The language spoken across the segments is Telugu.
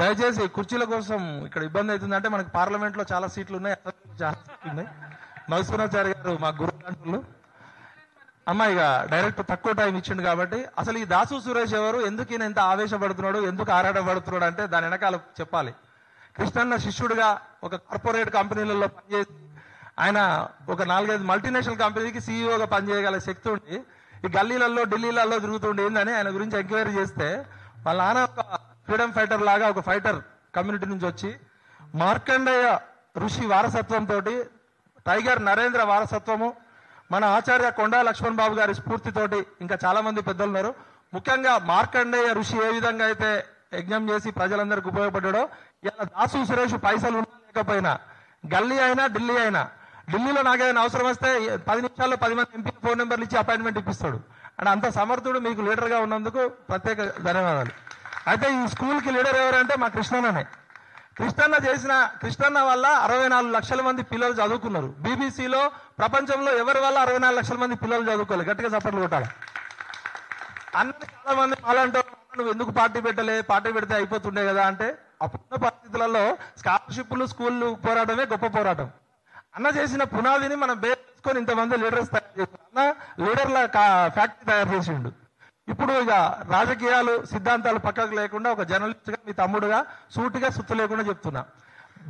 దయచేసి కుర్చీల కోసం ఇక్కడ ఇబ్బంది అవుతుందంటే మనకి పార్లమెంట్ లో చాలా సీట్లు ఉన్నాయి, చాలా సీట్లు ఉన్నాయి. మధుసూనాచారి గారు మా గురువు అమ్మ ఇక డైరెక్ట్ తక్కువ టైం ఇచ్చిండు కాబట్టి అసలు ఈ దాసు సురేష్ ఎవరు, ఎందుకు ఈయన ఎంత ఆవేశపడుతున్నాడు, ఎందుకు ఆరాటపడుతున్నాడు అంటే దాని వెనకాల చెప్పాలి. కృష్ణన్న శిష్యుడిగా ఒక కార్పొరేట్ కంపెనీలలో పనిచేసి ఆయన ఒక 4-5 మల్టీనేషనల్ కంపెనీకి సీఈఓగా పనిచేయగల శక్తి ఉండి ఈ గల్లీలలో ఢిల్లీలలో తిరుగుతుండే ఏందని ఆయన గురించి ఎంక్వైరీ చేస్తే వాళ్ళ నాన్న ఒక ఫ్రీడమ్ ఫైటర్ లాగా ఒక ఫైటర్ కమ్యూనిటీ నుంచి వచ్చి మార్కండేయ ఋషి వారసత్వంతో టైగర్ నరేంద్ర వారసత్వము, మన ఆచార్య కొండా లక్ష్మణ్ బాబు గారి స్ఫూర్తితోటి ఇంకా చాలా మంది పెద్దలు ఉన్నారు. ముఖ్యంగా మార్కండేయ ఋషి ఏ విధంగా అయితే యజ్ఞం చేసి ప్రజలందరికీ ఉపయోగపడ్డాడో ఇలా దాసు సురేష్ పైసలు ఉన్నా లేకపోయినా గల్లీ అయినా ఢిల్లీ అయినా, ఢిల్లీలో నాకేదైనా అవసరం వస్తే 10 నిమిషాల్లో 10 మంది ఎంపీ ఫోన్ నెంబర్లు ఇచ్చి అపాయింట్మెంట్ ఇప్పిస్తాడు. అండ్ అంత సమర్థుడు, మీకు లీడర్గా ఉన్నందుకు ప్రత్యేక ధన్యవాదాలు. అయితే ఈ స్కూల్కి లీడర్ ఎవరంటే మా కృష్ణన్ననే. కృష్ణన్న వల్ల 64 లక్షల మంది పిల్లలు చదువుకున్నారు. బీబీసీలో ప్రపంచంలో ఎవరి వల్ల 64 లక్షల మంది పిల్లలు చదువుకోవాలి, గట్టిగా చప్పట్లు కొట్టాలి. అన్నది చాలా మంది అలాంటి నువ్వు ఎందుకు పార్టీ పెట్టలే, పార్టీ పెడితే అయిపోతుండే కదా అంటే అప్పుడున్న పరిస్థితులలో స్కాలర్షిప్లు స్కూళ్ళు పోరాటమే గొప్ప పోరాటం. అన్న చేసిన పునాదిని మనం బేస్ చేసుకొని ఇంతమంది లీడర్స్ తయారు చేశారు. అన్న లీడర్ల ఫ్యాక్టరీ తయారు చేసిండు. ఇప్పుడు ఇక రాజకీయాలు సిద్ధాంతాలు పక్కకు లేకుండా ఒక జర్నలిస్ట్ గా మీ తమ్ముడుగా సూటిగా సుత్తు లేకుండా చెప్తున్నా.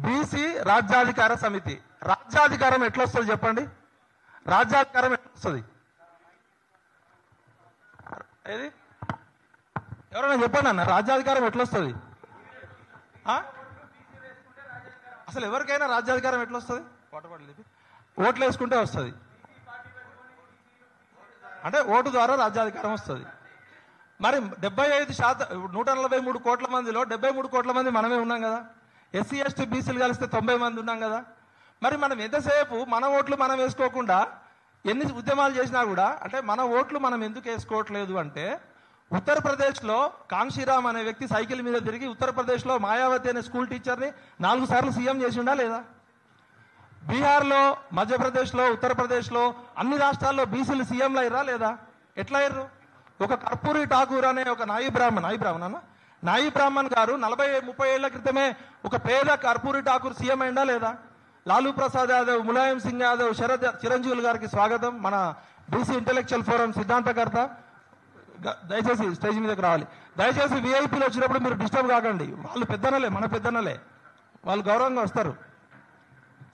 బీసీ రాజ్యాధికార సమితి, రాజ్యాధికారం ఎట్లా వస్తుంది చెప్పండి? రాజ్యాధికారం ఎట్లా వస్తుంది? ఏది ఎవరైనా చెప్పండి అన్న, రాజ్యాధికారం ఎట్లా వస్తుంది? అసలు ఎవరికైనా రాజ్యాధికారం ఎట్లా వస్తుంది? ఓట్లు వేసుకుంటే వస్తుంది, అంటే ఓటు ద్వారా రాజ్యాధికారం వస్తుంది. మరి 75%, 143 కోట్ల మందిలో 73 కోట్ల మంది మనమే ఉన్నాం కదా. ఎస్సీ ఎస్టీ బీసీలు కలిస్తే 90 మంది ఉన్నాం కదా. మరి మనం ఎంతసేపు మన ఓట్లు మనం వేసుకోకుండా ఎన్ని ఉద్యమాలు చేసినా కూడా, అంటే మన ఓట్లు మనం ఎందుకు వేసుకోవట్లేదు అంటే, ఉత్తరప్రదేశ్లో కాన్షీరామ్ అనే వ్యక్తి సైకిల్ మీద తిరిగి ఉత్తరప్రదేశ్లో మాయావతి అనే స్కూల్ టీచర్ని 4 సార్లు సీఎం చేసిండా లేదా? బీహార్లో, మధ్యప్రదేశ్లో, ఉత్తరప్రదేశ్లో అన్ని రాష్ట్రాల్లో బీసీలు సీఎంలు అయ్యారా లేదా? ఎట్లా అయ్యారు? ఒక కర్పూరి ఠాకూర్ అనే ఒక నాయి బ్రాహ్మణ్ గారు 40-30 ఏళ్ల క్రితమే ఒక పేద కర్పూరి ఠాకూర్ సీఎం అయిందా లేదా? లాలూ ప్రసాద్ యాదవ్, ములాయం సింగ్ యాదవ్, చిరంజీవులు గారికి స్వాగతం. మన బీసీ ఇంటెలెక్చువల్ ఫోరం సిద్ధాంతకర్త దయచేసి స్టేజ్ మీదకి రావాలి. దయచేసి వీఐపీలు వచ్చినప్పుడు మీరు డిస్టర్బ్ కాకండి. వాళ్ళు పెద్దనలే, మన పెద్దనలే, వాళ్ళు గౌరవంగా వస్తారు.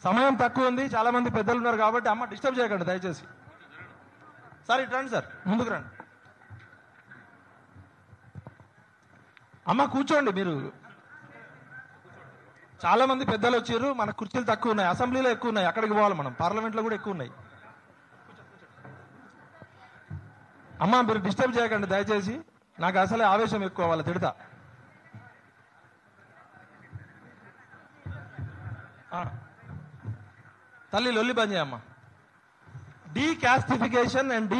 సమయం తక్కువ ఉంది, చాలా మంది పెద్దలు ఉన్నారు కాబట్టి అమ్మ డిస్టర్బ్ చేయకండి దయచేసి. సార్ ఇటు రండి, సార్ ముందుకు రండి. అమ్మ కూర్చోండి. మీరు చాలా మంది పెద్దలు వచ్చారు, మన కుర్చీలు తక్కువ ఉన్నాయి, అసెంబ్లీలో ఎక్కువ ఉన్నాయి, అక్కడికి పోవాలి మనం, పార్లమెంట్లో కూడా ఎక్కువ ఉన్నాయి. అమ్మ మీరు డిస్టర్బ్ చేయకండి దయచేసి, నాకు అసలే ఆవేశం ఎక్కువ, వాళ్ళ తిడతా. తల్లి లొల్లి బంద్ చేయమ్మా. డీకాస్టిఫికేషన్ అండ్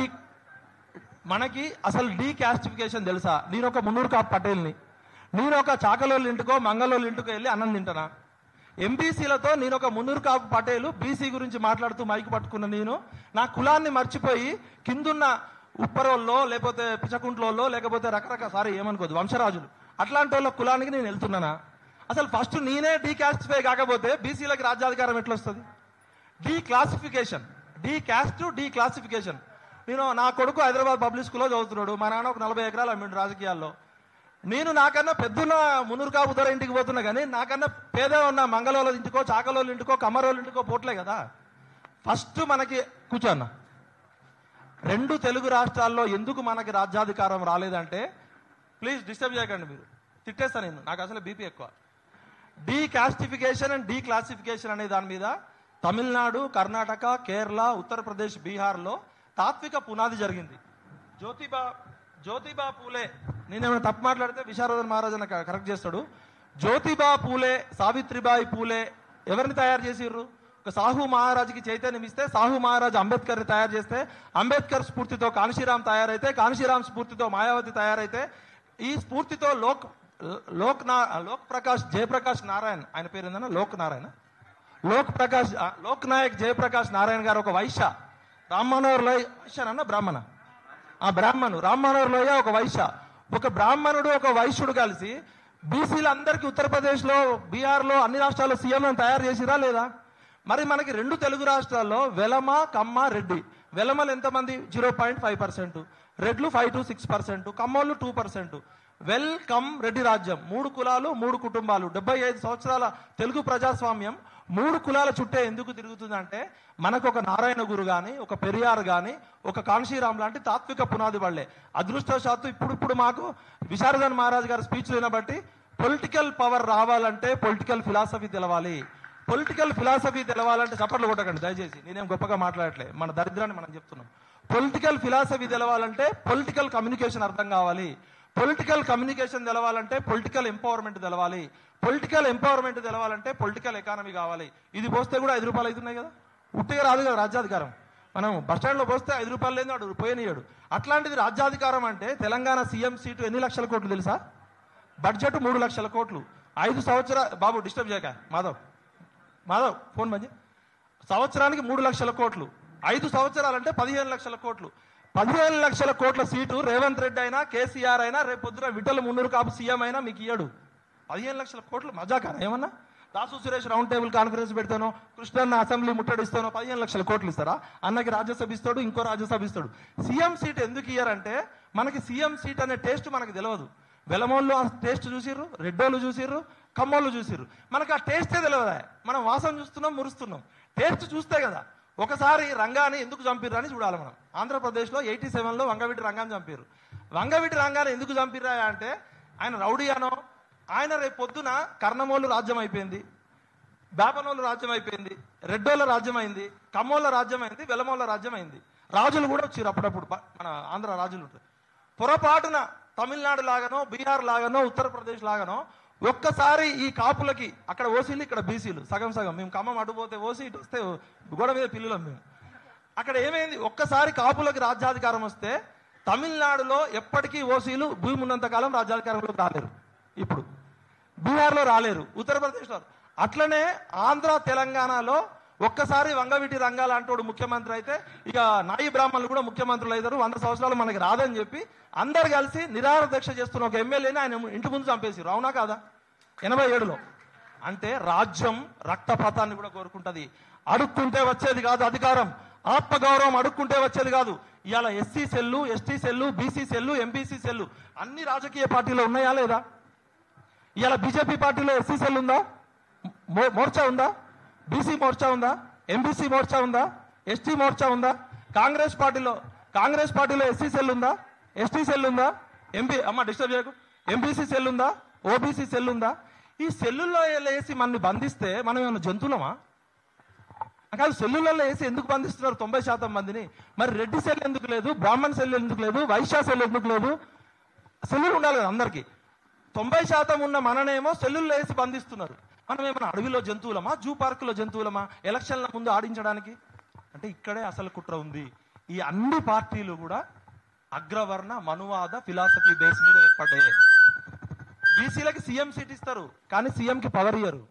మనకి అసలు డీకాస్టిఫికేషన్ తెలుసా? నేను ఒక మున్నూరు కాపు పటేల్ని, నేను ఒక చాకలోళ్ళ ఇంటికో మంగళోళ్ళ ఇంటికో వెళ్ళి అన్నం తింటానా? ఎంబీసీలతో నేను ఒక మున్నూరు కాపు పటేలు బీసీ గురించి మాట్లాడుతూ మైకు పట్టుకున్న నేను నా కులాన్ని మర్చిపోయి కిందున్న ఉప్పరోళ్ళో లేకపోతే పిచకుంట్లోళ్ళో లేకపోతే ఏమనుకోదు వంశరాజులు అట్లాంటి వాళ్ళ కులానికి నేను వెళ్తున్నానా? అసలు ఫస్ట్ నేనే డీకాస్టిఫై కాకపోతే బీసీలకి రాజ్యాధికారం ఎట్లా వస్తుంది? డీక్లాసిఫికేషన్, డీక్లాసిఫికేషన్. నేను నా కొడుకు హైదరాబాద్ పబ్లిక్ స్కూల్లో చదువుతున్నాడు, మా నాన్న ఒక 40 ఎకరాలు అమ్మిండు రాజకీయాల్లో. నేను నాకన్నా పెద్దన్న మున్నూరు కాపు ధర ఇంటికి పోతున్నా, కానీ నాకన్నా పేద ఉన్న మంగళోళ్ళ ఇంటికో చాకలోళ్ళ ఇంటికో కమ్మరోళ్ళ ఇంటికో పోట్లే కదా. ఫస్ట్ మనకి కూర్చోన్న 2 తెలుగు రాష్ట్రాల్లో ఎందుకు మనకి రాజ్యాధికారం రాలేదంటే, ప్లీజ్ డిస్టర్బ్ చేయకండి, మీరు తిట్టేస్తా నేను, నాకు అసలు బీపీ ఎక్కువ. డీకాస్టిఫికేషన్ అండ్ డీక్లాసిఫికేషన్ అనే దాని మీద తమిళనాడు, కర్ణాటక, కేరళ, ఉత్తరప్రదేశ్, బీహార్లో తాత్విక పునాది జరిగింది. జ్యోతిబా పూలే, నేనేమైనా తప్పు మాట్లాడితే విశారదన్ మహారాజ్ అని కరెక్ట్ చేస్తాడు. జ్యోతిబా పూలే, సావిత్రిబాయి పూలే ఎవరిని తయారు చేసిర్రు? ఒక సాహు మహారాజుకి చైతన్యం ఇస్తే సాహు మహారాజు అంబేద్కర్ని తయారు చేస్తే, అంబేద్కర్ స్ఫూర్తితో కాన్షీరామ్ తయారైతే, కాన్షీరామ్ స్ఫూర్తితో మాయావతి తయారైతే, ఈ స్ఫూర్తితో లోక్ ప్రకాష్ జయప్రకాష్ నారాయణ్, ఆయన పేరు ఏందన్నా లోక్ నాయక్ జయప్రకాష్ నారాయణ గారు ఒక వైశ్య, రామ్మనోహర్ లోయ వైశ్యనన్న బ్రాహ్మణ, రామ్మనోహర్ లోయ ఒక వైశ్య, ఒక బ్రాహ్మణుడు ఒక వైశ్యుడు కలిసి బీసీలు అందరికీ ఉత్తరప్రదేశ్లో, బీహార్లో, అన్ని రాష్ట్రాల్లో సీఎంలను తయారు చేసిరా లేదా? మరి మనకి 2 తెలుగు రాష్ట్రాల్లో వెలమ, కమ్మ, రెడ్డి. వెలమలు ఎంతమంది? 0.5%, రెడ్లు 5 to 6%, కమ్మోళ్ళు 2%. వెల్కమ్ రెడ్డి రాజ్యం. 3 కులాలు 3 కుటుంబాలు, 75 సంవత్సరాల తెలుగు ప్రజాస్వామ్యం 3 కులాల చుట్టే ఎందుకు తిరుగుతుందంటే మనకు ఒక నారాయణ గురు కానీ, ఒక పెరియార్ కానీ, ఒక కాన్షీరామ్ లాంటి తాత్విక పునాది వాళ్ళే. అదృష్టవశాత్తు ఇప్పుడు మాకు విశారదన్ మహారాజ్ గారి స్పీచ్లు వినబట్టి పొలిటికల్ పవర్ రావాలంటే పొలిటికల్ ఫిలాసఫీ తెలవాలి. పొలిటికల్ ఫిలాసఫీ తెలవాలంటే చప్పట్లు కొట్టకండి దయచేసి, నేనేం గొప్పగా మాట్లాడట్లే, మన దరిద్రాన్ని మనం చెప్తున్నాం. పొలిటికల్ ఫిలాసఫీ తెలవాలంటే పొలిటికల్ కమ్యూనికేషన్ అర్థం కావాలి. పొలిటికల్ కమ్యూనికేషన్ తెలవాలంటే పొలిటికల్ ఎంపవర్మెంట్ తెలవాలి. పొలిటికల్ ఎంపవర్మెంట్ తెలవాలంటే పొలిటికల్ ఎకానమీ కావాలి. ఇది పోస్తే కూడా 5 రూపాయలు అవుతున్నాయి కదా, ఉట్టిగా రాదు కదా రాజ్యాధికారం. మనం బస్టాండ్లో పోస్తే 5 రూపాయలు లేదు, వాడు పోయనియాడు. అట్లాంటిది రాజ్యాధికారం అంటే తెలంగాణ సీఎం సీటు ఎన్ని లక్షల కోట్లు తెలుసా? బడ్జెట్ 3 లక్షల కోట్లు. 5 సంవత్సరాలు, బాబు డిస్టర్బ్ చేయక, మాధవ్ ఫోన్ మంచి, సంవత్సరానికి 3 లక్షల కోట్లు. 5 సంవత్సరాలంటే 15 లక్షల కోట్లు. 15 లక్షల కోట్ల సీటు రేవంత్ రెడ్డి అయినా, కేసీఆర్ అయినా, రేపు పొద్దున విఠల్ మున్నూరు కాపు సీఎం అయినా మీకు ఇయ్యడు. 15 లక్షల కోట్లు మజాకా ఏమన్నా? Dasu Suresh round table conference పెడతానో, కృష్ణన్న అసెంబ్లీ ముట్టడిస్తానో 15 లక్షల కోట్లు ఇస్తారా? అన్నకి రాజ్యసభ ఇస్తాడు, ఇంకో రాజ్యసభ ఇస్తాడు. సీఎం సీట్ ఎందుకు ఇయ్యారంటే మనకి సీఎం సీట్ అనే టేస్ట్ మనకు తెలియదు. వెలమోళ్ళు ఆ టేస్ట్ చూసిర్రు, రెడ్డోళ్ళు చూసిర్రు, కమ్మోళ్ళు చూసిర్రు. మనకు ఆ టేస్టే తెలియదా? మనం వాసన చూస్తున్నాం, మురుస్తున్నాం. టేస్ట్ చూస్తే కదా. ఒకసారి రంగాన్ని ఎందుకు చంపిర్రు అని చూడాలి మనం. ఆంధ్రప్రదేశ్లో 87లో వంగవీటి రంగాన్ని చంపారు. వంగవీటి రంగాన్ని ఎందుకు చంపిర్రా అంటే ఆయన రౌడీ అనో, ఆయన రేపు పొద్దున కర్ణమోళ్ళు రాజ్యం అయిపోయింది, బేపనోళ్ళు రాజ్యం అయిపోయింది, రెడ్డోళ్ళ రాజ్యం అయింది, కమ్మోళ్ళ రాజ్యం అయింది, వెలమోళ్ళ రాజ్యం అయింది. రాజులు కూడా వచ్చారు అప్పుడప్పుడు, మన ఆంధ్ర రాజులు ఉంటారు. పొరపాటున తమిళనాడు లాగానో, బీహార్ లాగానో, ఉత్తరప్రదేశ్ లాగానో ఒక్కసారి ఈ కాపులకి, అక్కడ ఓసీలు ఇక్కడ బీసీలు సగం సగం, మేము ఖమ్మం అడ్డుపోతే ఓసీ, ఇటు వస్తే గోడ మీద పిల్లులం మేము. అక్కడ ఏమైంది? ఒక్కసారి కాపులకి రాజ్యాధికారం వస్తే తమిళనాడులో ఎప్పటికీ ఓసీలు భూమి ఉన్నంత కాలం రాజ్యాధికారంలోకి రాలేరు. ఇప్పుడు బీహార్లో రాలేరు, ఉత్తరప్రదేశ్లో. అట్లనే ఆంధ్ర తెలంగాణలో ఒక్కసారి వంగవీటి రంగాల అంటోడు ముఖ్యమంత్రి అయితే ఇక నాయి బ్రాహ్మణులు కూడా ముఖ్యమంత్రులు అవుతారు. 100 సంవత్సరాలు మనకి రాదని చెప్పి అందరు కలిసి నిరాహార దీక్ష చేస్తున్న ఒక ఎమ్మెల్యేని ఆయన ఇంటి ముందు చంపేసారు. అవునా కాదా? 87లో. అంటే రాజ్యం రక్తపాతాన్ని కూడా కోరుకుంటది. అడుక్కుంటే వచ్చేది కాదు అధికారం, ఆత్మగౌరవం అడుక్కుంటే వచ్చేది కాదు. ఇవాళ SC cell, ST cell, BC cell, MBC cell అన్ని రాజకీయ పార్టీలో ఉన్నాయా లేదా? ఇవాళ బీజేపీ పార్టీలో ఎస్సీ సెల్ ఉందా? మోర్చా ఉందా? బీసీ మోర్చా ఉందా? ఎంబీసీ మోర్చా ఉందా? ఎస్టీ మోర్చా ఉందా? కాంగ్రెస్ పార్టీలో ఎస్సీ సెల్ ఉందా? ఎస్టీ సెల్ ఉందా? డిస్టర్బ్ చేయకు. ఎంబీసీ సెల్ ఉందా? ఓబీసీ సెల్ ఉందా? ఈ సెల్లుల్లో వేసి మనల్ని బంధిస్తే మనం ఏమైనా జంతువులమా? కాదు, సెల్లులలో వేసి ఎందుకు బంధిస్తున్నారు 90% మందిని? మరి రెడ్డి సెల్ ఎందుకు లేదు? బ్రాహ్మణ్ సెల్ ఎందుకు లేదు? వైశ్య సెల్ ఎందుకు లేదు? సెల్లులు ఉండాలి కదా అందరికీ. 90% ఉన్న మననేమో సెల్లుల్లో వేసి బంధిస్తున్నారు. మనం ఏమైనా అడవిలో జంతువులమా? జూ పార్కులో జంతువులమా ఎలక్షన్ల ముందు ఆడించడానికి? అంటే ఇక్కడే అసలు కుట్ర ఉంది. ఈ అన్ని పార్టీలు కూడా అగ్రవర్ణ మనువాద ఫిలాసఫీ బేస్ మీద ఏర్పడ్డాయి. బీసీలకి సీఎం సీట్ ఇస్తారు కానీ సీఎంకి పవర్ ఇయ్యరు.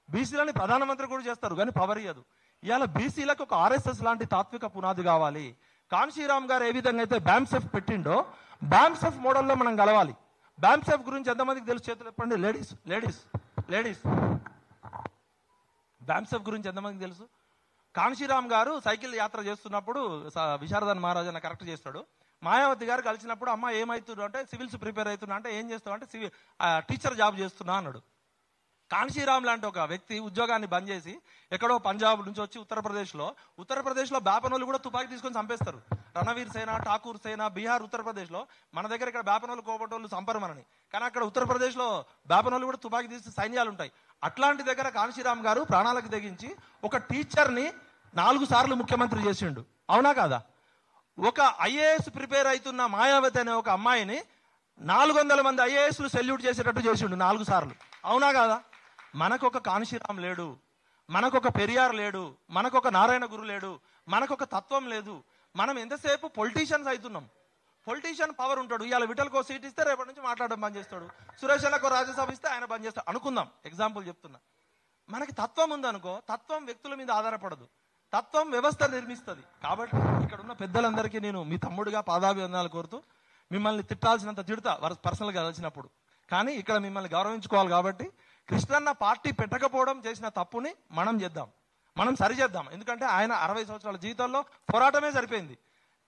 బీసీలని ప్రధానమంత్రి కూడా చేస్తారు కానీ పవర్ ఇయ్యదు. ఇవాళ బీసీలకు ఒక ఆర్ఎస్ఎస్ లాంటి తాత్విక పునాది కావాలి. కాన్షీరామ్ గారు ఏ విధంగా అయితే బ్యామ్సెఫ్ పెట్టిండో బ్యామ్సెఫ్ మోడల్లో మనం కలవాలి. బ్యామ్సెఫ్ గురించి ఎంతమందికి తెలుసు? చేతులు చెప్పండి. లేడీస్ బ్యామ్సెఫ్ గురించి ఎంతమందికి తెలుసు? కాన్షీరామ్ గారు సైకిల్ యాత్ర చేస్తున్నప్పుడు విశారదన్ మహారాజ్ అన్న కరెక్ట్ చేస్తాడు. మాయావతి గారు కలిసినప్పుడు అమ్మ ఏమవుతుందో అంటే సివిల్స్ ప్రిపేర్ అవుతున్నా అంటే ఏం చేస్తావు అంటే టీచర్ జాబ్ చేస్తున్నా అన్నాడు. కాన్షీరామ్ లాంటి ఒక వ్యక్తి ఉద్యోగాన్ని బంద్ చేసి ఎక్కడో పంజాబ్ నుంచి వచ్చి ఉత్తరప్రదేశ్లో బేపనోళ్ళు కూడా తుపాకీ తీసుకొని చంపేస్తారు. రణవీర్ సేన, ఠాకూర్ సేన, బీహార్, ఉత్తరప్రదేశ్లో. మన దగ్గర ఇక్కడ బేపనోళ్ళు కోపటోళ్ళు చంపరు మనని, కానీ అక్కడ ఉత్తరప్రదేశ్లో బేపనోళ్ళు కూడా తుపాకీ తీసి సైన్యాలు ఉంటాయి. అట్లాంటి దగ్గర కాన్షీరామ్ గారు ప్రాణాలకు తెగించి ఒక టీచర్ని 4 సార్లు ముఖ్యమంత్రి చేసిండు. అవునా కాదా? ఒక ఐఏఎస్ ప్రిపేర్ అవుతున్న మాయావతి అనే ఒక అమ్మాయిని 400 మంది ఐఏఎస్లు సెల్యూట్ చేసేటట్టు చేసిండు 4 సార్లు. అవునా కాదా? మనకొక కాన్షీరామ్ లేడు, మనకొక పెరియార్ లేడు, మనకొక నారాయణ గురు లేడు, మనకొక తత్వం లేదు. మనం ఎంతసేపు పొలిటీషియన్స్ అవుతున్నాం. పొలిటీషియన్ పవర్ ఉంటాడు. ఇవాళ విఠల్కో సీట్ ఇస్తే రేపటి నుంచి మాట్లాడడం బంద్ చేస్తాడు. సురేష్ అన్నకో రాజ్యసభ ఇస్తే ఆయన బంద్ చేస్తాడు అనుకుందాం. ఎగ్జాంపుల్ చెప్తున్నా. మనకి తత్వం ఉందనుకో, తత్వం వ్యక్తుల మీద ఆధారపడదు, తత్వం వ్యవస్థ నిర్మిస్తుంది. కాబట్టి ఇక్కడ ఉన్న పెద్దలందరికీ నేను మీ తమ్ముడిగా పాదాభివందనాలు కోరుతూ, మిమ్మల్ని తిట్టాల్సినంత తిడతా పర్సనల్గా కలిసినప్పుడు, కానీ ఇక్కడ మిమ్మల్ని గౌరవించుకోవాలి కాబట్టి కృష్ణన్న పార్టీ పెట్టకపోవడం చేసిన తప్పుని మనం చేద్దాం, మనం సరిచేద్దాం. ఎందుకంటే ఆయన 60 సంవత్సరాల జీవితంలో పోరాటమే సరిపోయింది.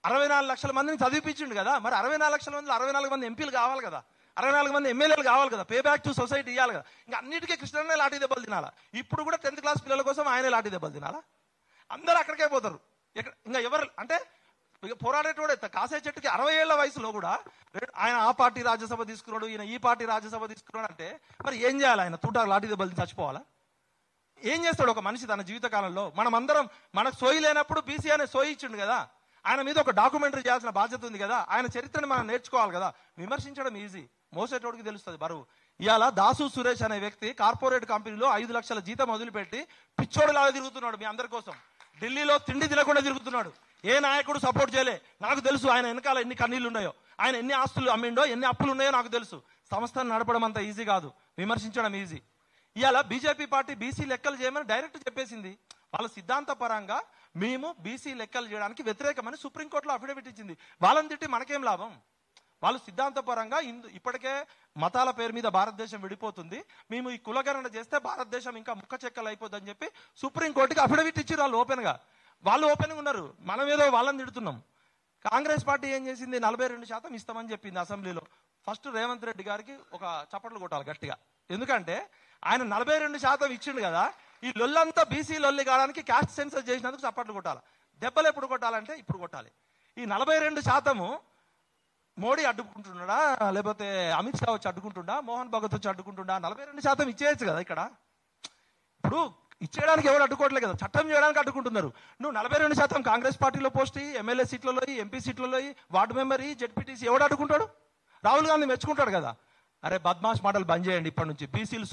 64 లక్షల మందిని చదివిపించిండు కదా, మరి 64 లక్షల మంది 64 మంది ఎంపీలు కావాలి కదా, 64 మంది ఎమ్మెల్యేలు కావాలి కదా, పే బ్యాక్ టు సొసైటీ ఇవ్వాలి కదా. ఇంకా అన్నిటికీ కృష్ణన్నే లాఠీ దెబ్బలు తినాలా. ఇప్పుడు కూడా 10th క్లాస్ పిల్లల కోసం ఆయనే లాఠీ దెబ్బలు తినాలా. అందరూ అక్కడికే పోతారు. ఇంకా ఎవరు అంటే పోరాడేటోడే కాసే చెట్టుకి 60 ఏళ్ల వయసులో కూడా ఆయన ఆ పార్టీ రాజ్యసభ తీసుకున్నాడు, ఈయన ఈ పార్టీ రాజ్యసభ తీసుకున్నాడు అంటే మరి ఏం చేయాలి? ఆయన తూటా లాఠీ దెబ్బలు చచ్చిపోవాలా? ఏం చేస్తాడు ఒక మనిషి తన జీవితకాలంలో? మనం అందరం మనకు సోయి లేనప్పుడు బీసీ అనే సోయి ఇచ్చిండు కదా, ఆయన మీద ఒక డాక్యుమెంటరీ చేయాల్సిన బాధ్యత ఉంది కదా, ఆయన చరిత్రను మనం నేర్చుకోవాలి కదా. విమర్శించడం ఈజీ, మోసేటోడికి తెలుస్తుంది బరువు. ఇవాళ దాసు సురేష్ అనే వ్యక్తి కార్పొరేట్ కంపెనీలో 5 లక్షల జీతం వదిలిపెట్టి పిచ్చోడులాగా తిరుగుతున్నాడు మీ అందరి కోసం. ఢిల్లీలో తిండి తినకుండా తిరుగుతున్నాడు. ఏ నాయకుడు సపోర్ట్ చేయలే. నాకు తెలుసు ఆయన వెనకాల ఎన్ని కన్నీళ్లు ఉన్నాయో, ఆయన ఎన్ని ఆస్తులు అమ్మిండో, ఎన్ని అప్పులు ఉన్నాయో నాకు తెలుసు. సంస్థను నడపడం అంత ఈజీ కాదు, విమర్శించడం ఈజీ. ఇవాళ బీజేపీ పార్టీ బీసీ లెక్కలు చేయమని డైరెక్ట్ చెప్పేసింది. వాళ్ళ సిద్ధాంత పరంగా మేము బీసీ లెక్కలు చేయడానికి వ్యతిరేకమని సుప్రీంకోర్టులో అఫిడవిట్ ఇచ్చింది. వాళ్ళని తిట్టి మనకేం లాభం? వాళ్ళు సిద్ధాంతపరంగా ఇప్పటికే మతాల పేరు మీద భారతదేశం విడిపోతుంది, మేము ఈ కులగణన చేస్తే భారతదేశం ఇంకా ముక్క చెక్కలు అయిపోద్దని చెప్పి సుప్రీంకోర్టుకి అఫిడవిట్ ఇచ్చారు. వాళ్ళు ఓపెన్గా ఉన్నారు, మనం ఏదో వాళ్ళని తిడుతున్నాం. కాంగ్రెస్ పార్టీ ఏం చేసింది? 42% ఇస్తామని చెప్పింది అసెంబ్లీలో. ఫస్ట్ రేవంత్ రెడ్డి గారికి ఒక చప్పట్లు కొట్టాలి గట్టిగా. ఎందుకంటే ఆయన 42% ఇచ్చిండు కదా, ఈ లొల్లంతా బీసీ లొల్లి కావడానికి క్యాస్ట్ సెన్సస్ చేసినందుకు చప్పట్లు కొట్టాలి. దెబ్బలు ఎప్పుడు కొట్టాలంటే ఇప్పుడు కొట్టాలి. ఈ 42% మోడీ అడ్డుకుంటున్నాడా, లేకపోతే అమిత్ షా వచ్చి అడ్డుకుంటుండా, మోహన్ భగత్ వచ్చి అడ్డుకుంటుండా? 42% ఇచ్చేయచ్చు కదా. ఇక్కడ ఇప్పుడు ఇచ్చేయడానికి ఎవరు అడ్డుకోవట్లేదు కదా, చట్టం చేయడానికి అడ్డుకుంటున్నారు. నువ్వు 42% కాంగ్రెస్ పార్టీలో పోస్ట్ ఎమ్మెల్యే సీట్లలో, ఎంపీ సీట్లలో, వార్డు మెంబర్, జెడ్పీటీసీ ఎవడు అడ్డుకుంటాడు? రాహుల్ గాంధీ మెచ్చుకుంటాడు కదా. అరే బద్మాష్ మాటలు బంద్ చేయండి ఇప్పటి నుంచి. బీసీలు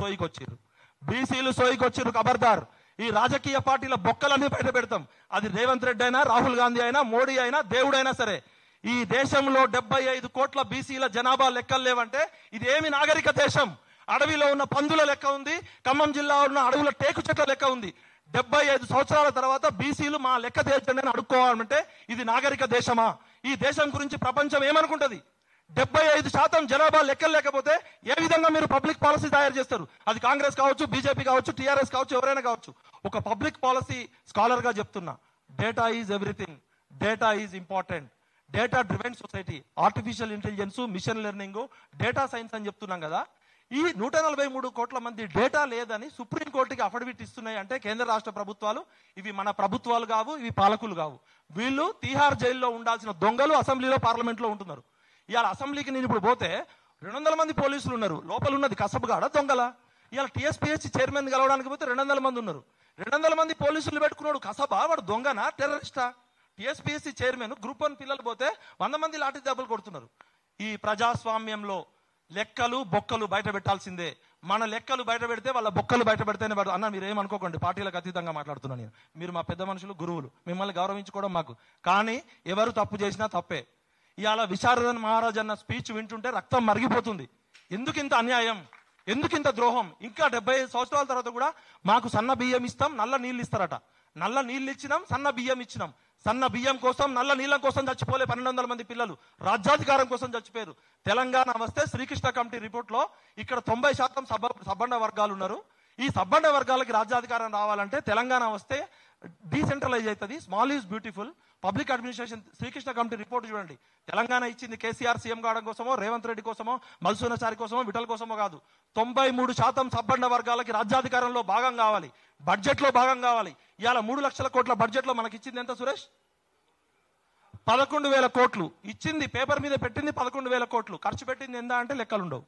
సోయికి వచ్చిర్రు ఖబర్దార్. ఈ రాజకీయ పార్టీల బొక్కలన్నీ బయట పెడతాం. అది రేవంత్ రెడ్డి అయినా, రాహుల్ గాంధీ అయినా, మోడీ అయినా, దేవుడైనా సరే. ఈ దేశంలో 75 కోట్ల బీసీల జనాభా లెక్కలు లేవంటే ఇది ఏమి నాగరిక దేశం? అడవిలో ఉన్న పందుల లెక్క ఉంది, ఖమ్మం జిల్లా ఉన్న అడవుల టేకు చెట్ల లెక్క ఉంది. 75 సంవత్సరాల తర్వాత బీసీలు మా లెక్క తేల్చండి అని అడుక్కోవాలంటే ఇది నాగరిక దేశమా? ఈ దేశం గురించి ప్రపంచం ఏమనుకుంటది? 75% జనాభా లెక్కలు లేకపోతే ఏ విధంగా మీరు పబ్లిక్ పాలసీ తయారు చేస్తారు? అది కాంగ్రెస్ కావచ్చు, బీజేపీ కావచ్చు, టీఆర్ఎస్ కావచ్చు, ఎవరైనా కావచ్చు. ఒక పబ్లిక్ పాలసీ స్కాలర్ గా చెప్తున్నా, data is everything, data is important, data driven society, artificial intelligence, machine learning, data science అని చెప్తున్నాం కదా. ఈ 143 కోట్ల మంది డేటా లేదని సుప్రీంకోర్టుకి అఫిడవిట్ ఇస్తున్నాయి అంటే కేంద్ర రాష్ట్ర ప్రభుత్వాలు, ఇవి మన ప్రభుత్వాలు కావు, ఇవి పాలకులు కావు. వీళ్ళు తీహార్ జైల్లో ఉండాల్సిన దొంగలు అసెంబ్లీలో, పార్లమెంట్లో ఉంటున్నారు. ఇవాళ అసెంబ్లీకి నేను ఇప్పుడు పోతే 200 మంది పోలీసులు ఉన్నారు, లోపల ఉన్నది కసబుగాడ దొంగల. ఇవాళ టీఎస్పీఎస్సీ చైర్మన్ కలవడానికి పోతే 200 మంది ఉన్నారు. 200 మంది పోలీసులు పెట్టుకున్నాడు కసబా, వాడు దొంగనా, టెర్రరిస్టా? టీఎస్పీఎస్సీ చైర్మన్ గ్రూప్ 1 పిల్లలు పోతే 100 మంది లాఠీ దెబ్బలు కొడుతున్నారు. ఈ ప్రజాస్వామ్యంలో లెక్కలు బొక్కలు బయట పెట్టాల్సిందే. మన లెక్కలు బయట పెడితే వాళ్ళ బొక్కలు బయట పెడితేనే పడు. అన్న మీరు ఏమనుకోకండి, పార్టీలకు అతీతంగా మాట్లాడుతున్నాను నేను. మీరు మా పెద్ద మనుషులు, గురువులు, మిమ్మల్ని గౌరవించుకోవడం మాకు. కానీ ఎవరు తప్పు చేసినా తప్పే. ఇవాళ విశారదన్ మహారాజ్ అన్న స్పీచ్ వింటుంటే రక్తం మరిగిపోతుంది. ఎందుకు ఇంత అన్యాయం, ఎందుకు ఇంత ద్రోహం? ఇంకా 75 సంవత్సరాల తర్వాత కూడా మాకు సన్న బియ్యం ఇస్తాం, నల్ల నీళ్ళు ఇస్తారట. నల్ల నీళ్ళు ఇచ్చినాం, సన్న బియ్యం ఇచ్చినాం. సన్న బియ్యం కోసం, నల్ల నీళ్ళ కోసం చచ్చిపోలే 1200 మంది పిల్లలు, రాజ్యాధికారం కోసం చచ్చిపోయారు. తెలంగాణ వస్తే శ్రీకృష్ణ కమిటీ రిపోర్ట్ లో ఇక్కడ 90% సబ్బండ వర్గాలు ఉన్నారు. ఈ సబ్బండ వర్గాలకి రాజ్యాధికారం రావాలంటే తెలంగాణ వస్తే డీసెంట్రలైజ్ అవుతుంది. Small is beautiful. Public administration Srikrishna committee report చూడండి. తెలంగాణ ఇచ్చింది కేసీఆర్ సీఎం కావడం కోసమో, రేవంత్ రెడ్డి కోసమో, మల్సూనచారి కోసమో, విఠల్ కోసమో కాదు. 93% సబ్బండ వర్గాలకి రాజ్యాధికారంలో భాగం కావాలి, బడ్జెట్ లో భాగం కావాలి. ఇవాళ 3 లక్షల కోట్ల బడ్జెట్ లో మనకి ఇచ్చింది ఎంత సురేష్? 11,000 కోట్లు ఇచ్చింది. పేపర్ మీద పెట్టింది 11,000 కోట్లు, ఖర్చు పెట్టింది ఎంత అంటే లెక్కలుండవు.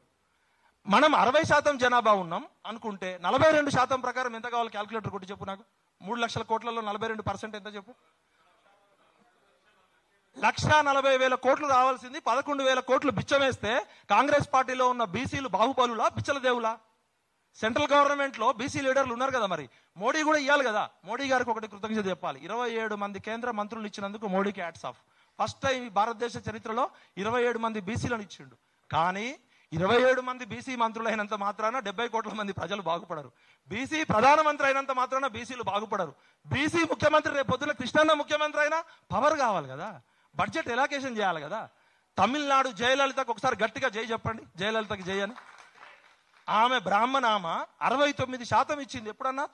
మనం 60% జనాభా ఉన్నాం అనుకుంటే 42% ప్రకారం ఎంత కావాలి? క్యాల్కులేటర్ కొట్టి చెప్పు నాకు. 3 లక్షల కోట్లలో 42% ఎంత చెప్పు? 1,40,000 కోట్లు రావాల్సింది 11,000 కోట్లు బిచ్చమేస్తే కాంగ్రెస్ పార్టీలో ఉన్న బీసీలు బాహుబలులా, బిచ్చల దేవులా? సెంట్రల్ గవర్నమెంట్ లో బీసీ లీడర్లు ఉన్నారు కదా, మరి మోడీ కూడా ఇవ్వాలి కదా. మోడీ గారికి ఒకటి కృతజ్ఞత చెప్పాలి. 27 మంది కేంద్ర మంత్రులు ఇచ్చినందుకు మోడీకి హ్యాట్స్ ఆఫ్. ఫస్ట్ టైం భారతదేశ చరిత్రలో 27 మంది బీసీలను ఇచ్చిండు. కానీ 27 మంది బీసీ మంత్రులు అయినంత మాత్రాన 70 కోట్ల మంది ప్రజలు బాగుపడరు. బీసీ ప్రధానమంత్రి అయినంత మాత్రాన బీసీలు బాగుపడరు. బీసీ ముఖ్యమంత్రి రేపు పొద్దున కృష్ణన్న ముఖ్యమంత్రి అయినా పవర్ కావాలి కదా, బడ్జెట్ ఎలాకేషన్ చేయాలి కదా. తమిళనాడు జయలలితకు ఒకసారి గట్టిగా జై చెప్పండి, జయలలితకి జై అని. ఆమె బ్రాహ్మణ, ఆమె 69% ఇచ్చింది. ఎప్పుడన్నా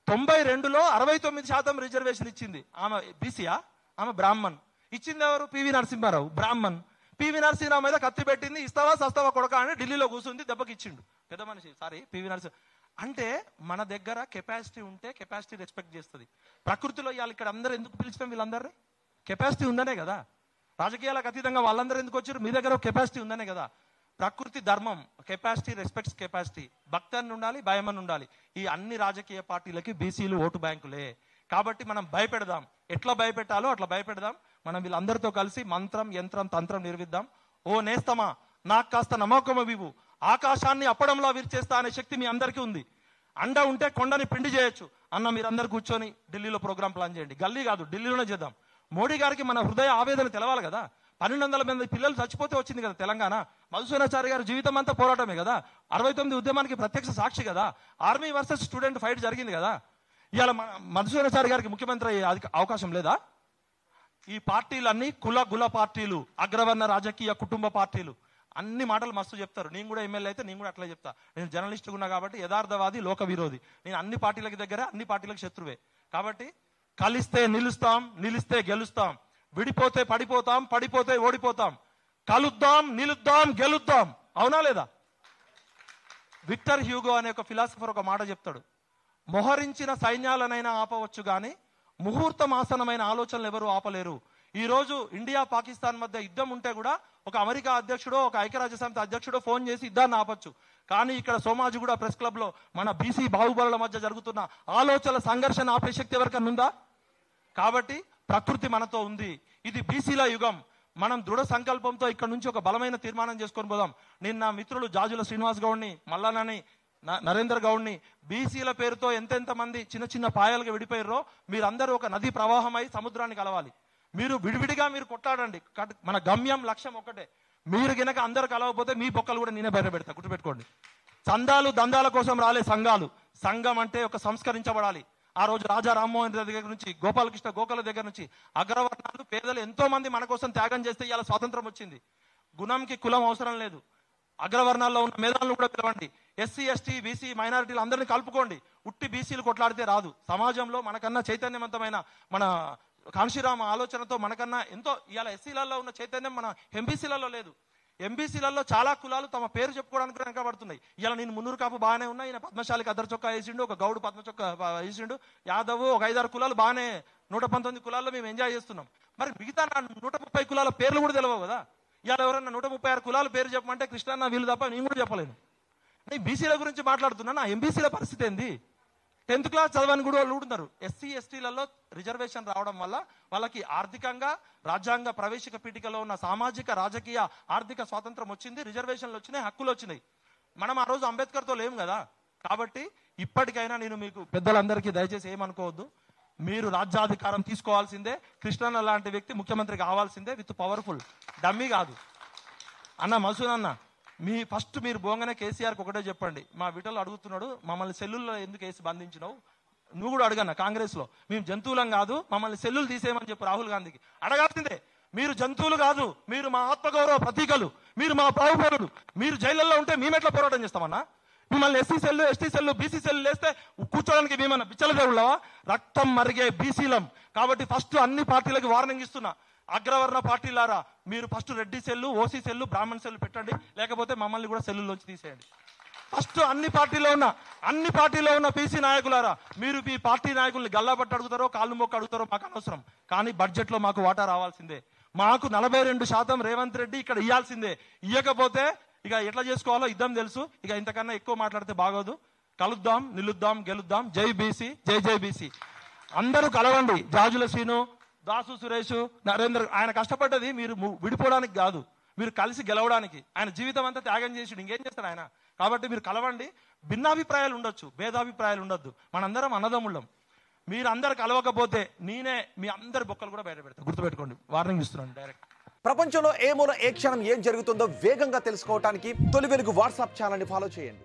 92లో 69% రిజర్వేషన్ ఇచ్చింది. ఆమె బీసీయా? ఆమె బ్రాహ్మణ్. ఇచ్చింది ఎవరు? పివి నరసింహారావు, బ్రాహ్మణ్. పివి నరసింహారావు మీద కత్తి పెట్టింది. ఇస్తావా సస్తావా కొడక అని ఢిల్లీలో కూర్చుంది, దెబ్బకి ఇచ్చిండు. పెద్ద మనిషి, పివి నరసింహ. అంటే మన దగ్గర కెపాసిటీ ఉంటే కెపాసిటీ రెస్పెక్ట్ చేస్తుంది. ప్రకృతిలో ఇవాళ ఇక్కడ అందరూ ఎందుకు పిలిచినాం? వీళ్ళందరినీ కెపాసిటీ ఉందనే కదా. రాజకీయాలకు అతీతంగా వాళ్ళందరూ ఎందుకు వచ్చారు? మీ దగ్గర కెపాసిటీ ఉందనే కదా. ప్రకృతి ధర్మం, కెపాసిటీ రెస్పెక్ట్స్ కెపాసిటీ. భక్తి అని ఉండాలి, భయం అని ఉండాలి. ఈ అన్ని రాజకీయ పార్టీలకి బీసీలు ఓటు బ్యాంకులే. కాబట్టి మనం భయపెడదాం. ఎట్లా భయపెట్టాలో అట్లా భయపెడదాం. మనం వీళ్ళందరితో కలిసి మంత్రం, యంత్రం, తంత్రం నిర్విద్దాం. ఓ నేస్తమా, నాకు కాస్త నమ్మకం ఇవ్వు, ఆకాశాన్ని అప్పడంలో విరిచేస్తా అనే శక్తి మీ అందరికీ ఉంది. అండ ఉంటే కొండని పిండి చేయొచ్చు అన్న. మీరందరూ కూర్చొని ఢిల్లీలో ప్రోగ్రామ్ ప్లాన్ చేయండి. గల్లీ కాదు, ఢిల్లీలోనే చేద్దాం. మోడీ గారికి మన హృదయ ఆవేదన తెలవాలి కదా. 1200 మంది పిల్లలు చచ్చిపోతే వచ్చింది కదా తెలంగాణ. మధుసూదనాచారి గారి జీవితం అంతా పోరాటమే కదా. 69 ఉద్యమానికి ప్రత్యక్ష సాక్షి కదా. ఆర్మీ వర్సెస్ స్టూడెంట్ ఫైట్ జరిగింది కదా. ఇవాళ మధుసూదనాచారి గారికి ముఖ్యమంత్రి అయ్యే అవకాశం లేదా? ఈ పార్టీలన్నీ కుల పార్టీలు, అగ్రవర్ణ రాజకీయ కుటుంబ పార్టీలు. అన్ని మాటలు మస్తు చెప్తారు. నేను కూడా ఎమ్మెల్యే అయితే నేను కూడా అట్లా చెప్తా. నేను జర్నలిస్ట్ ఉన్నా కాబట్టి యథార్థవాది, లోక విరోధి. నేను అన్ని పార్టీలకి దగ్గర, అన్ని పార్టీలకు శత్రువే. కాబట్టి కలిస్తే నిలుస్తాం, నిలిస్తే గెలుస్తాం. విడిపోతే పడిపోతాం, పడిపోతే ఓడిపోతాం. కలుద్దాం, నిలుద్దాం, గెలుద్దాం. అవునా లేదా? విక్టర్ హ్యూగో అనే ఒక ఫిలాసఫర్ ఒక మాట చెప్తాడు. మొహరించిన సైన్యాలనైనా ఆపవచ్చు గాని ముహూర్తం ఆసనమైన ఆలోచనలు ఎవరు ఆపలేరు. ఈ రోజు ఇండియా పాకిస్తాన్ మధ్య యుద్ధం ఉంటే కూడా ఒక అమెరికా అధ్యక్షుడో, ఒక ఐక్యరాజ్యసమితి అధ్యక్షుడో ఫోన్ చేసి యుద్ధాన్ని ఆపచ్చు. కానీ ఇక్కడ సోమాజిగూడ ప్రెస్ క్లబ్ లో మన బీసీ బాహుబలుల మధ్య జరుగుతున్న ఆలోచనల సంఘర్షణ ఆపే శక్తి ఎవరికన్నా ఉందా? కాబట్టి ప్రకృతి మనతో ఉంది. ఇది బీసీల యుగం. మనం దృఢ సంకల్పంతో ఇక్కడ నుంచి ఒక బలమైన తీర్మానం చేసుకొని పోదాం. నిన్న మిత్రులు జాజుల శ్రీనివాస్ గౌడ్ని, మల్లన్నని, నరేందర్ గౌడ్ని బీసీల పేరుతో ఎంతెంత మంది చిన్న చిన్న పాయాలుగా విడిపోయారో మీరందరూ ఒక నది ప్రవాహమై సముద్రాన్ని కలవాలి. మీరు విడివిడిగా మీరు కొట్లాడండి. మన గమ్యం, లక్ష్యం ఒక్కటే. మీరు గినక అందరు కలవకపోతే మీ బొక్కలు కూడా నేనే బయట పెడతా, గుర్తుపెట్టుకోండి. చందాలు దందాల కోసం రాలే సంఘాలు. సంఘం అంటే ఒక సంస్కరించబడాలి. ఆ రోజు రాజా రామ్మోహన్ రెడ్డి దగ్గర నుంచి, గోపాలకృష్ణ గోఖల దగ్గర నుంచి అగ్రవర్ణాలు, పేదలు ఎంతో మంది మన కోసం త్యాగం చేస్తే ఇవాళ స్వాతంత్రం వచ్చింది. గుణంకి కులం అవసరం లేదు. అగ్రవర్ణాల్లో ఉన్న మేధాలను కూడా పిలవండి. ఎస్సీ, ఎస్టీ, బీసీ, మైనారిటీలు అందరినీ కలుపుకోండి. ఉట్టి బీసీలు కొట్లాడితే రాదు. సమాజంలో మనకన్నా చైతన్యవంతమైన మన కాంశీరామ ఆలోచనతో మనకన్నా ఎంతో ఇవాళ ఎస్సీలలో ఉన్న చైతన్యం మన ఎంబీసీలలో లేదు. ఎంబీసీలలో చాలా కులాలు తమ పేరు చెప్పుకోవడానికి వెనకబడుతున్నాయి. ఇలా నేను మున్నూరు కాపు బాగానే ఉన్నా, ఈయన పద్మశాలికి అద్దరు చొక్కా వేసిండు, ఒక గౌడు పద్మ చొక్కా వేసిండు, యాదవ్ ఒక 5-6 కులాలు బాగానే, 119 కులాల్లో మేము ఎంజాయ్ చేస్తున్నాం. మరి మిగతా 130 కులాల పేర్లు కూడా తెలియవు కదా. ఇవాళ ఎవరన్నా 136 కులాల పేరు చెప్పమంటే కృష్ణన్న వీళ్ళు తప్ప నేను కూడా చెప్పలేను. నేను బీసీల గురించి మాట్లాడుతున్నా. ఎంబీసీల పరిస్థితి ఏంది? 10th క్లాస్ చదవని కూడా వాళ్ళు ఉన్నారు. ఎస్సీ, ఎస్టీలలో రిజర్వేషన్ రావడం వల్ల వాళ్ళకి ఆర్థికంగా, రాజ్యాంగ ప్రవేశిక పీఠికలో ఉన్న సామాజిక, రాజకీయ, ఆర్థిక స్వాతంత్రం వచ్చింది. రిజర్వేషన్లు వచ్చినాయి, హక్కులు వచ్చినాయి. మనం ఆ రోజు అంబేద్కర్తో లేము కదా. కాబట్టి ఇప్పటికైనా నేను మీకు పెద్దలందరికీ దయచేసి ఏమనుకోవద్దు. మీరు రాజ్యాధికారం తీసుకోవాల్సిందే. కృష్ణన్న లాంటి వ్యక్తి ముఖ్యమంత్రి కావాల్సిందే, విత్ పవర్ఫుల్, డమ్మీ కాదు. అన్న మసూద్ అన్న, ఫస్ట్ మీరు బోంగనే కేసీఆర్కి ఒకటే చెప్పండి. మా విటలు అడుగుతున్నాడు, మమ్మల్ని సెల్లుల్లో ఎందుకు వేసి బంధించినావు? నువ్వు కూడా అడగన్న. కాంగ్రెస్ లో మేము జంతువులం కాదు, మమ్మల్ని సెల్లులు తీసేయమని చెప్పు రాహుల్ గాంధీకి. అడగాల్సిందే. మీరు జంతువులు కాదు, మీరు మా ఆత్మగౌరవ ప్రతీకలు, మీరు మా బాహుబలులు. మీరు జైళ్ళల్లో ఉంటే మేమెట్లా పోరాటం చేస్తామన్నా? మిమ్మల్ని SC cell, ST cell, BC cell వేస్తే కూర్చోడానికి మేమన్నా బిచ్చల దేవుళ్ళవా? రక్తం మరిగే బీసీలం. కాబట్టి ఫస్ట్ అన్ని పార్టీలకు వార్నింగ్ ఇస్తున్నా. అగ్రవర్ణ పార్టీలారా, మీరు first Reddy cell, OC cell, బ్రాహ్మణ సెల్లు పెట్టండి. లేకపోతే మమ్మల్ని కూడా సెల్లులోంచి తీసేయండి. ఫస్ట్ అన్ని పార్టీలో ఉన్న బీసీ నాయకులారా, మీరు ఈ పార్టీ నాయకుల్ని గల్లాపట్టు అడుగుతారో, కాళ్ళు మొక్క అడుగుతారో మాకు అనవసరం. కానీ బడ్జెట్ లో మాకు వాటా రావాల్సిందే. మాకు 42% రేవంత్ రెడ్డి ఇక్కడ ఇవ్వాల్సిందే. ఇవ్వకపోతే ఇక ఎట్లా చేసుకోవాలో యుద్ధం తెలుసు. ఇక ఇంతకన్నా ఎక్కువ మాట్లాడితే బాగోదు. కలుద్దాం, నిలుద్దాం, గెలుద్దాం. జై బీసీ, జై జై బీసీ. అందరూ కలవండి. జాజుల శ్రీను, దాసు సురేష్, నరేంద్ర. ఆయన కష్టపడ్డది మీరు విడిపోవడానికి కాదు, మీరు కలిసి గెలవడానికి. ఆయన జీవితం అంతా త్యాగం చేసి ఇంకేం చేస్తాడు ఆయన. కాబట్టి మీరు కలవండి. భిన్నాభిప్రాయాలు ఉండొచ్చు, భేదాభిప్రాయాలు ఉండొద్దు. మనందరం అన్నదమ్ముళ్ళం. మీరు అందరు కలవకపోతే నేనే మీ అందరి బొక్కలు కూడా బయట పెడతాను, గుర్తుపెట్టుకోండి. వార్నింగ్ ఇస్తున్నాను డైరెక్ట్. ప్రపంచంలో ఏ మూల ఏ క్షణం ఏం జరుగుతుందో వేగంగా తెలుసుకోవడానికి తొలి వెలుగు వాట్సాప్ ఛానల్ని ఫాలో చేయండి.